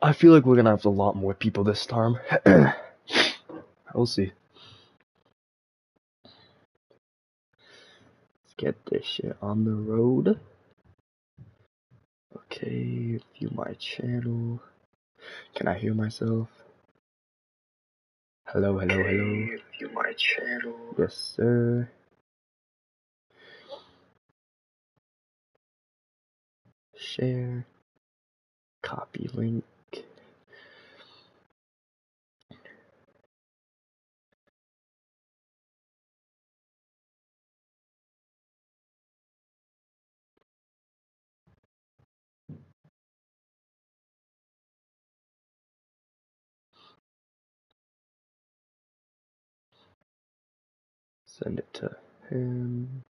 I feel like we're gonna have a lot more people this time. We'll see. Let's get this shit on the road. Okay, view my channel. Can I hear myself? Hello, hello, hello. View my channel. Yes, sir. Share. Copy link. Send it to him.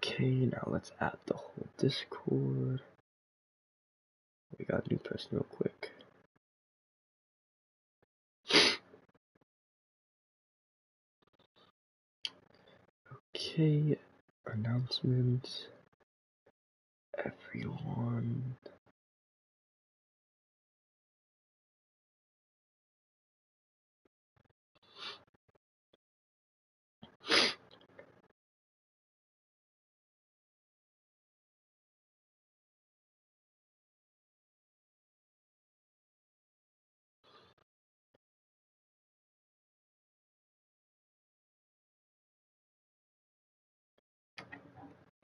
Okay, now let's add the whole Discord. We got a new person real quick. Okay, announcements. Everyone.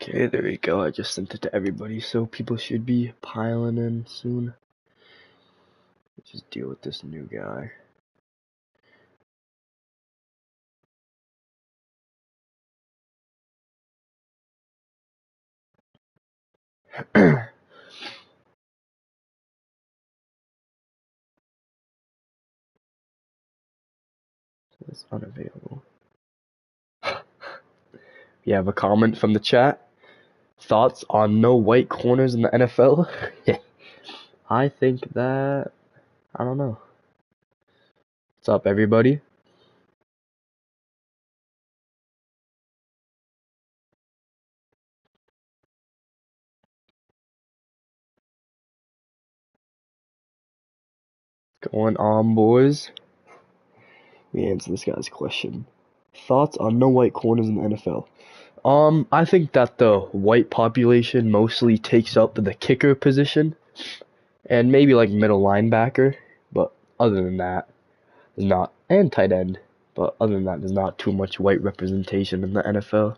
Okay, there we go. I just sent it to everybody, so people should be piling in soon. Let's just deal with this new guy. It's unavailable. We have a comment from the chat. Thoughts on no white corners in the NFL? I think that... I don't know. What's up, everybody? Going on, boys? We answer this guy's question. Thoughts on no white corners in the NFL? I think that the white population mostly takes up the kicker position and maybe like middle linebacker, but other than that, there's not, and tight end, but other than that, there's not too much white representation in the NFL.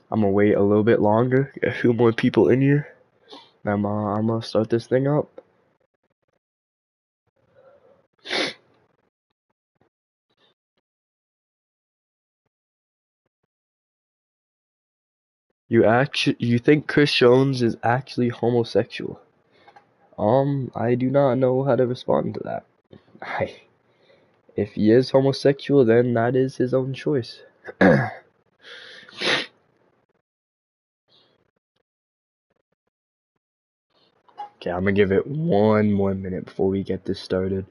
I'm gonna wait a little bit longer, get a few more people in here, and I'm gonna start this thing up. You think Chris Jones is actually homosexual? I do not know how to respond to that. If he is homosexual, then that is his own choice. Okay, I'm gonna give it one more minute before we get this started.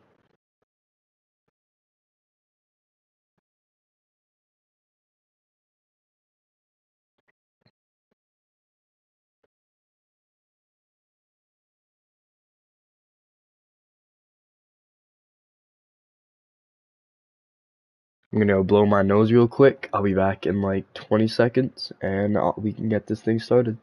I'm gonna blow my nose real quick. I'll be back in like 20 seconds, and we can get this thing started.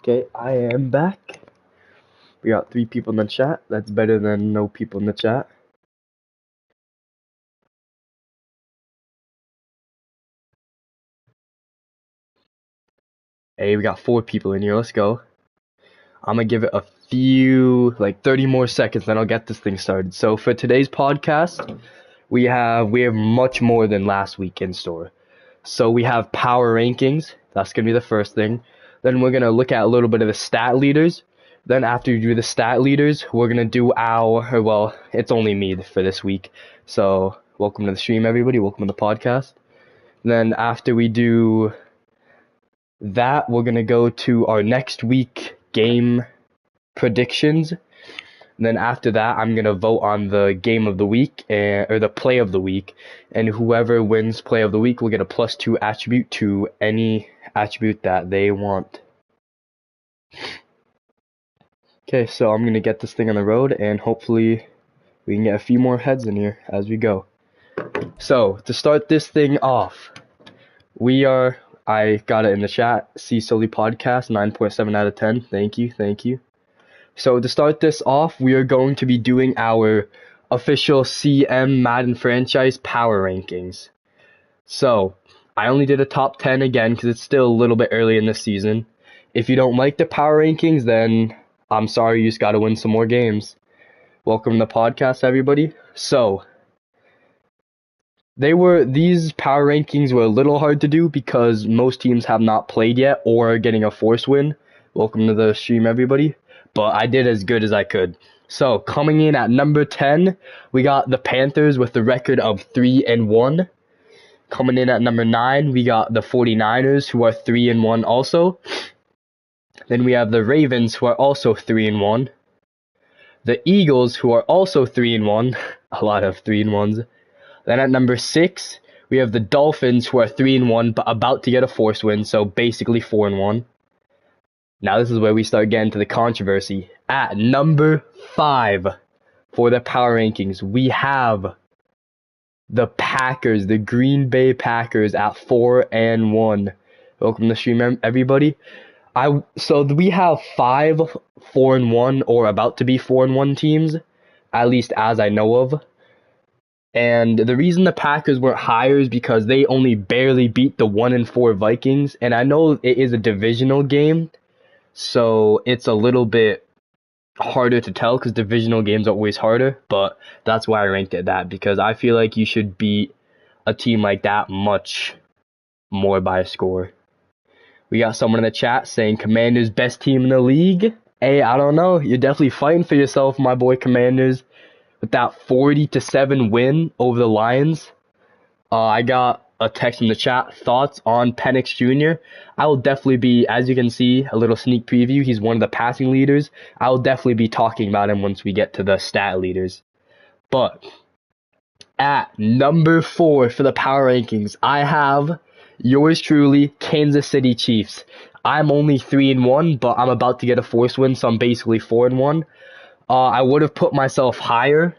Okay, I am back. We got 3 people in the chat. That's better than no people in the chat. Hey, we got 4 people in here. Let's go. I'm gonna give it a few, like 30 more seconds, then I'll get this thing started. So for today's podcast, we have much more than last week in store. So we have power rankings. That's gonna be the first thing. Then we're gonna look at a little bit of the stat leaders. Then after we do the stat leaders, we're gonna do well, it's only me for this week. So welcome to the stream, everybody. Welcome to the podcast. Then after we do that, we're gonna go to our next week game predictions. And then after that, I'm gonna vote on the game of the week or the play of the week, and whoever wins play of the week will get a +2 attribute to any attribute that they want. Okay, so I'm gonna get this thing on the road, and hopefully we can get a few more heads in here as we go. So to start this thing off, I got it in the chat. See Sully Podcast, 9.7 out of 10. Thank you. So to start this off, we are going to be doing our official Cmfranchise power rankings. So I only did a top 10 again because it's still a little bit early in the season. If you don't like the power rankings, then I'm sorry, you just got to win some more games. Welcome to the podcast, everybody. So these power rankings were a little hard to do because most teams have not played yet or are getting a force win. Welcome to the stream, everybody. But I did as good as I could. So coming in at number 10, we got the Panthers with the record of 3-1. Coming in at number 9, we got the 49ers, who are 3-1 also. Then we have the Ravens, who are also 3-1. The Eagles, who are also 3-1. A lot of 3-1s. Then at number 6, we have the Dolphins, who are 3-1, but about to get a force win, so basically 4-1. Now this is where we start getting to the controversy. At number 5 for the power rankings, we have the Packers, the Green Bay Packers at 4-1. Welcome to the stream, everybody. So we have 5 4-1 or about to be 4-1 teams, at least as I know of. And the reason the Packers weren't higher is because they only barely beat the 1-4 Vikings. And I know it is a divisional game, so it's a little bit harder to tell because divisional games are always harder. But that's why I ranked it that, because I feel like you should beat a team like that much more by a score. We got someone in the chat saying Commanders best team in the league. Hey, I don't know. You're definitely fighting for yourself, my boy Commanders. With that 40-7 win over the Lions. I got a text in the chat. Thoughts on Penix Jr.? I will definitely be, as you can see, a little sneak preview. He's one of the passing leaders. I will definitely be talking about him once we get to the stat leaders. But at number 4 for the power rankings, I have yours truly, Kansas City Chiefs. I'm only 3-1, but I'm about to get a force win, so I'm basically 4-1. I would have put myself higher,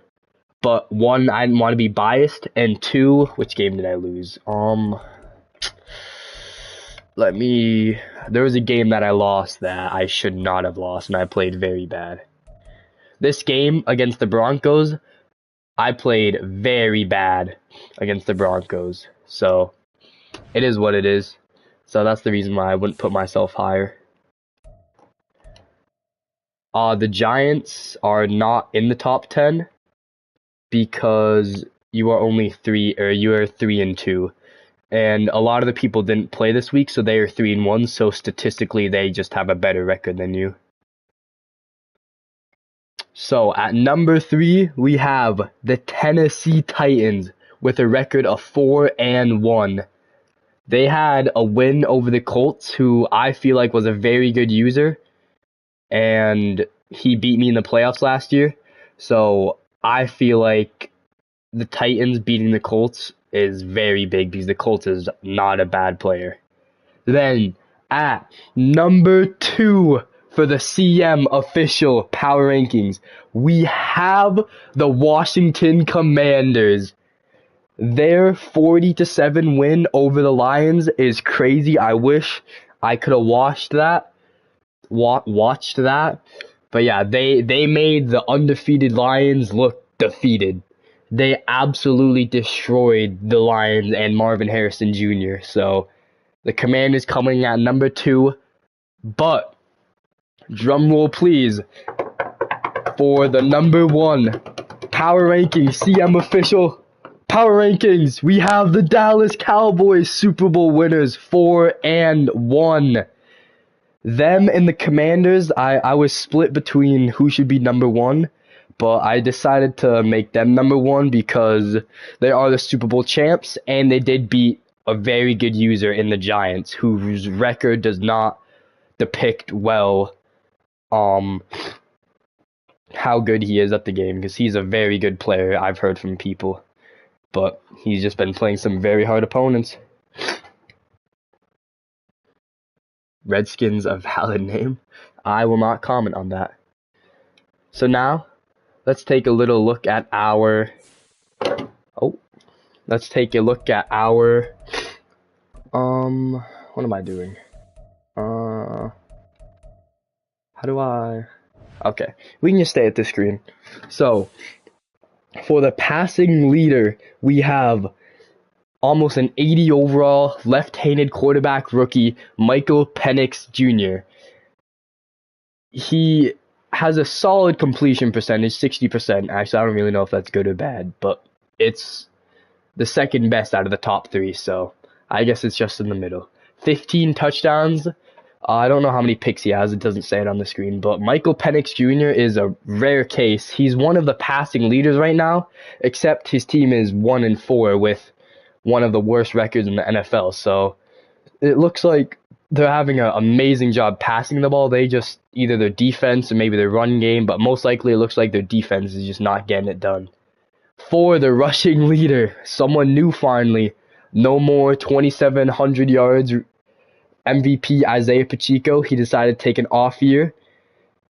but 1, I didn't want to be biased, and 2, which game did I lose? There was a game that I lost that I should not have lost, and I played very bad. This game against the Broncos, I played very bad against the Broncos, so it is what it is. So that's the reason why I wouldn't put myself higher. The Giants are not in the top 10 because you are 3-2, and a lot of the people didn't play this week, so they are 3-1. So statistically, they just have a better record than you. So at number 3, we have the Tennessee Titans with a record of 4-1. They had a win over the Colts, who I feel like was a very good user, and he beat me in the playoffs last year. So I feel like the Titans beating the Colts is very big because the Colts is not a bad player. Then at number 2 for the CM official power rankings, we have the Washington Commanders. Their 40-7 win over the Lions is crazy. I wish I could have watched that. But yeah, they made the undefeated Lions look defeated. They absolutely destroyed the Lions and Marvin Harrison Jr. So the Commanders coming at number 2 But drum roll, please, for the number one power rankings, CM official power rankings. We have the Dallas Cowboys Super Bowl winners 4-1. Them and the Commanders, I was split between who should be number one, but I decided to make them number one because they are the Super Bowl champs and they did beat a very good user in the Giants, whose record does not depict well how good he is at the game, because he's a very good player, I've heard from people, but he's just been playing some very hard opponents. Redskins, a valid name? I will not comment on that. So now, let's take a little look at our... Let's take a look at our... What am I doing? How do I... Okay, we can just stay at this screen. So, for the passing leader, we have almost an 80 overall left-handed quarterback rookie, Michael Penix Jr. He has a solid completion percentage, 60%. Actually, I don't really know if that's good or bad, but it's the second best out of the top three, so I guess it's just in the middle. 15 touchdowns. I don't know how many picks he has. It doesn't say it on the screen. But Michael Penix Jr. is a rare case. He's one of the passing leaders right now, except his team is 1-4 with one of the worst records in the NFL. So it looks like they're having an amazing job passing the ball. They just, either their defense or maybe their run game, but most likely it looks like their defense is just not getting it done. For the rushing leader, someone new finally. No more 2,700 yards MVP Isaiah Pacheco. He decided to take an off year.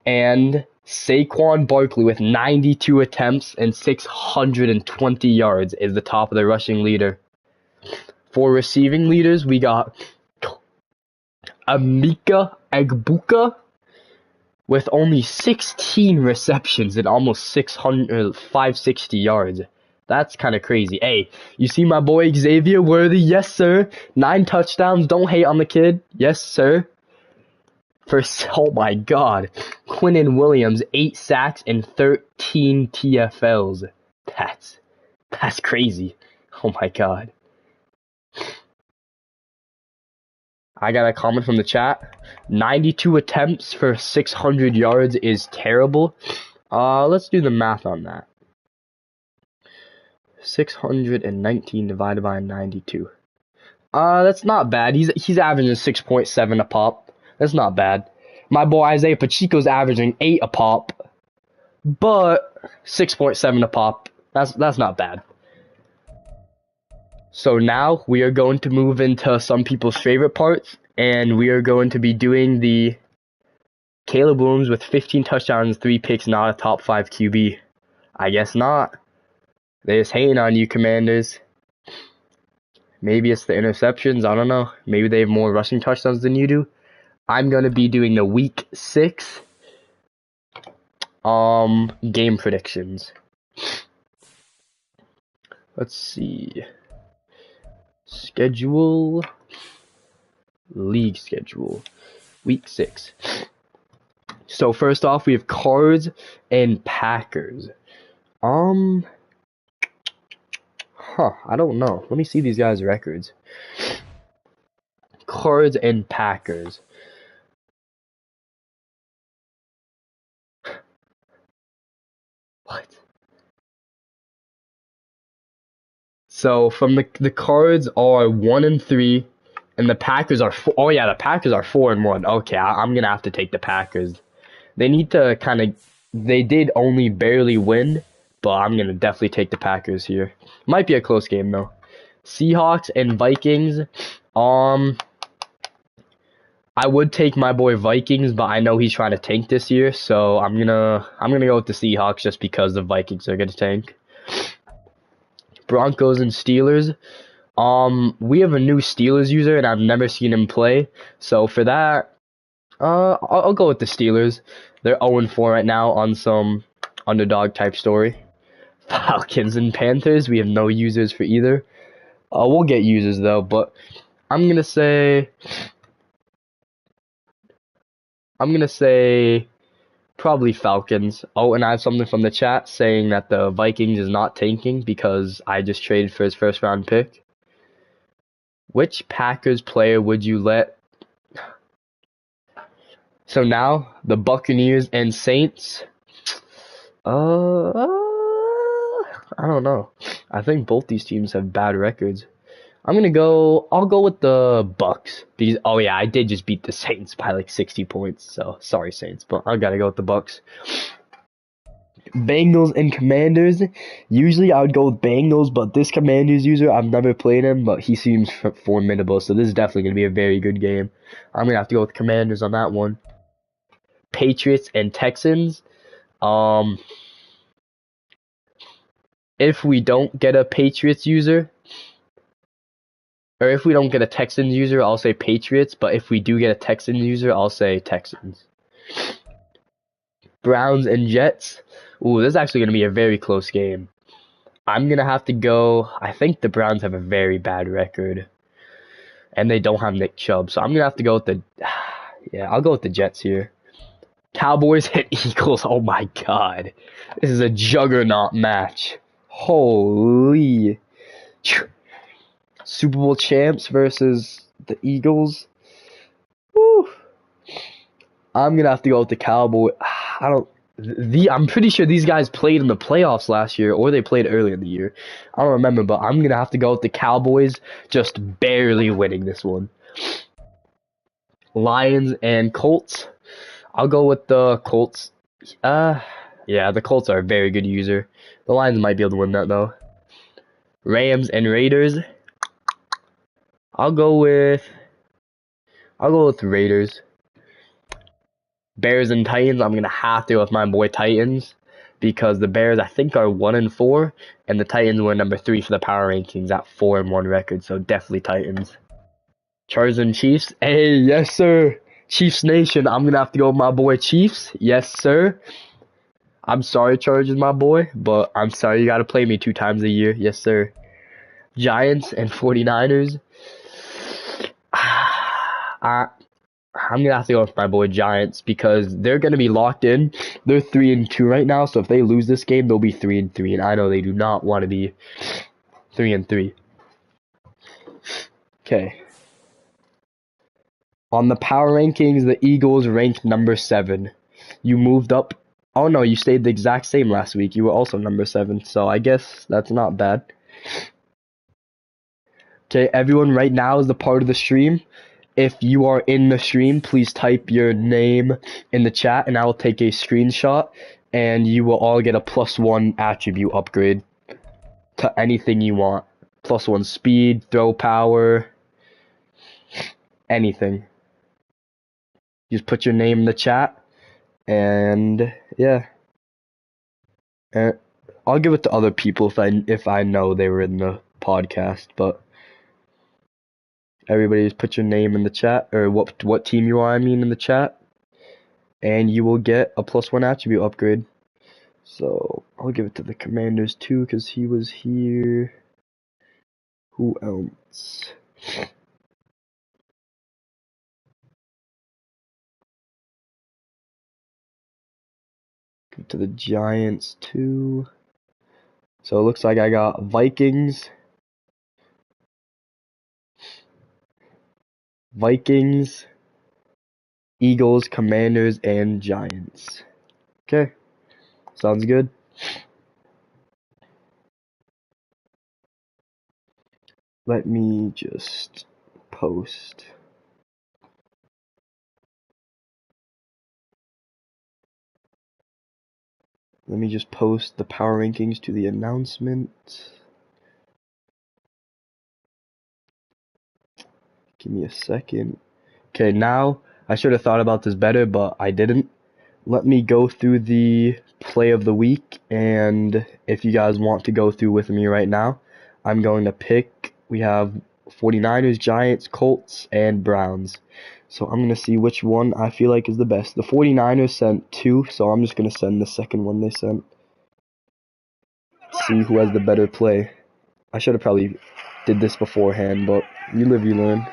And Saquon Barkley with 92 attempts and 620 yards is the top of the rushing leader. For receiving leaders, we got Emeka Egbuka with only 16 receptions and almost 560 yards. That's kind of crazy. Hey, you see my boy Xavier Worthy? Yes, sir. 9 touchdowns. Don't hate on the kid. Yes, sir. Oh my God. Quinnen Williams, 8 sacks and 13 TFLs. That's crazy. Oh my God. I got a comment from the chat. 92 attempts for 600 yards is terrible. Let's do the math on that. 619 divided by 92. That's not bad. He's averaging 6.7 a pop. That's not bad. My boy Isaiah Pacheco's averaging 8 a pop, but 6.7 a pop. That's not bad. So now we are going to move into some people's favorite parts, and we are going to be doing the Caleb Williams with 15 touchdowns, 3 picks, not a top 5 QB. I guess not. They're just hating on you, Commanders. Maybe it's the interceptions. I don't know. Maybe they have more rushing touchdowns than you do. I'm going to be doing the Week 6 game predictions. Let's see. Schedule. League schedule. Week 6. So first off, we have Cards and Packers. I don't know. Let me see these guys' records. Cards and Packers. What? So from the Cards are 1-3, and the Packers are oh yeah, the Packers are 4-1. Okay, I'm gonna have to take the Packers. They need to they did only barely win, but I'm gonna definitely take the Packers here. Might be a close game though. Seahawks and Vikings. I would take my boy Vikings, but I know he's trying to tank this year, so I'm gonna go with the Seahawks just because the Vikings are gonna tank. Broncos and Steelers. We have a new Steelers user, and I've never seen him play, so for that, I'll go with the Steelers. They're 0-4 right now on some underdog type story. Falcons and Panthers. We have no users for either. We'll get users though, but I'm gonna say I'm gonna say probably Falcons. Oh, and I have something from the chat saying that the Vikings is not tanking because I just traded for his first round pick. Which Packers player would you let? So now the Buccaneers and Saints. I don't know. I think both these teams have bad records. I'll go with the Bucks because oh yeah, I did just beat the Saints by like 60 points. So sorry Saints, but I gotta go with the Bucks. Bengals and Commanders. Usually I would go with Bengals, but this Commanders user, I've never played him, but he seems formidable. So this is definitely gonna be a very good game. I'm gonna have to go with Commanders on that one. Patriots and Texans. Um, if we don't get a Patriots user, or if we don't get a Texans user, I'll say Patriots. But if we do get a Texans user, I'll say Texans. Browns and Jets. Ooh, this is actually going to be a very close game. I'm going to have to go. I think the Browns have a very bad record. And they don't have Nick Chubb. So I'm going to have to go with the. Yeah, I'll go with the Jets here. Cowboys and Eagles. Oh my god. This is a juggernaut match. Holy. Super Bowl champs versus the Eagles. Woo. I'm gonna have to go with the Cowboys. I'm pretty sure these guys played in the playoffs last year, or they played earlier in the year. I don't remember, but I'm gonna have to go with the Cowboys, just barely winning this one. Lions and Colts. I'll go with the Colts. Yeah, the Colts are a very good user. The Lions might be able to win that though. Rams and Raiders. I'll go with Raiders. Bears and Titans. I'm gonna have to go with my boy Titans because the Bears I think are 1-4 and the Titans were number 3 for the power rankings at 4-1 record. So definitely Titans. Chargers and Chiefs. Hey, yes sir. Chiefs Nation. I'm gonna have to go with my boy Chiefs. Yes sir. I'm sorry, Chargers, my boy, but I'm sorry you gotta play me 2 times a year. Yes sir. Giants and 49ers. I'm gonna have to go with my boy Giants because they're gonna be locked in. They're 3-2 right now, so if they lose this game, they'll be 3-3, and I know they do not want to be 3-3. Okay. On the power rankings, the Eagles ranked number 7. You moved up. Oh no, you stayed the exact same last week. You were also number 7, so I guess that's not bad. Okay, everyone right now is the part of the stream. If you are in the stream, please type your name in the chat and I will take a screenshot and you will all get a +1 attribute upgrade to anything you want. +1 speed, throw power, anything. Just put your name in the chat and yeah. I'll give it to other people if I know they were in the podcast, but everybody just put your name in the chat, or what team you are, in the chat, and you will get a +1 attribute upgrade. So I'll give it to the Commanders too, because he was here. Who else? Give it to the Giants too. So it looks like I got Vikings, Eagles, Commanders, and Giants. Okay, sounds good. Let me just post. Let me just post the power rankings to the announcement. Give me a second. Okay, now I should have thought about this better, but I didn't. Let me go through the play of the week, and if you guys want to go through with me right now, I'm going to pick. We have 49ers, Giants, Colts, and Browns. So I'm going to see which one I feel like is the best. The 49ers sent 2, so I'm just going to send the second one they sent. See who has the better play. I should have probably did this beforehand, but you live, you learn.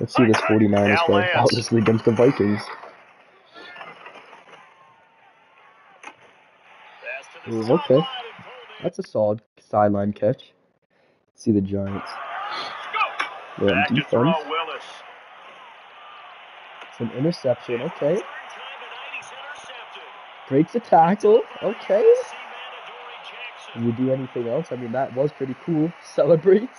Let's see this 49ers play. Oh, this is against the Vikings. Ooh, okay. That's a solid sideline catch. See the Giants. They're on defense. It's an interception. Okay. Breaks a tackle. Okay. Did you do anything else? I mean, that was pretty cool. Celebrates.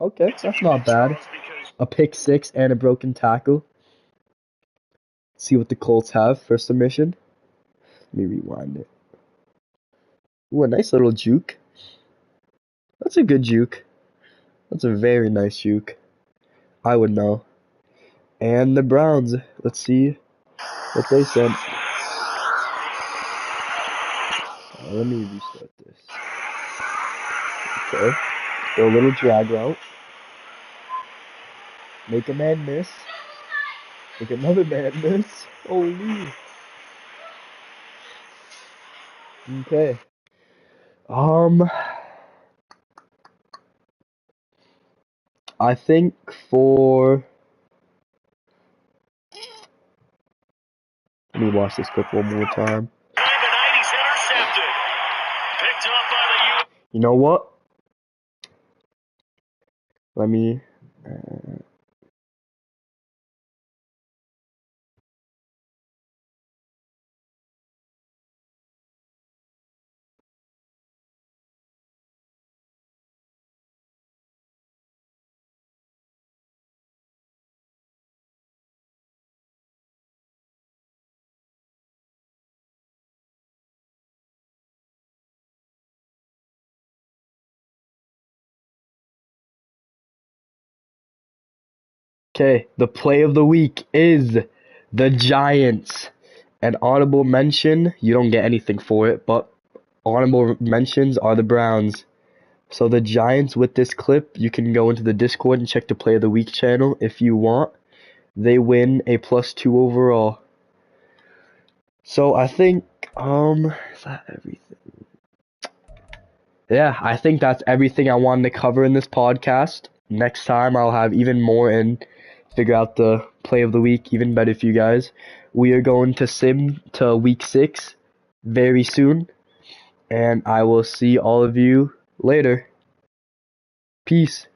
Okay, that's not bad. A pick six and a broken tackle. See what the Colts have for submission. Let me rewind it. Ooh, a nice little juke. That's a good juke. That's a very nice juke. I would know. And the Browns. Let's see what they said. Let me restart this. Okay. Go a little drag route. Make a man miss. Make another man miss. Holy. Okay. I think for... Let me watch this clip one more time. You know what? Let me... Okay, the play of the week is the Giants. An honorable mention, you don't get anything for it, but honorable mentions are the Browns. So the Giants, with this clip, you can go into the Discord and check the play of the week channel if you want. They win a +2 overall. So I think, is that everything? Yeah, I think that's everything I wanted to cover in this podcast. Next time I'll have even more and figure out the play of the week even better for you guys. We are going to sim to week 6 very soon, and I will see all of you later. Peace.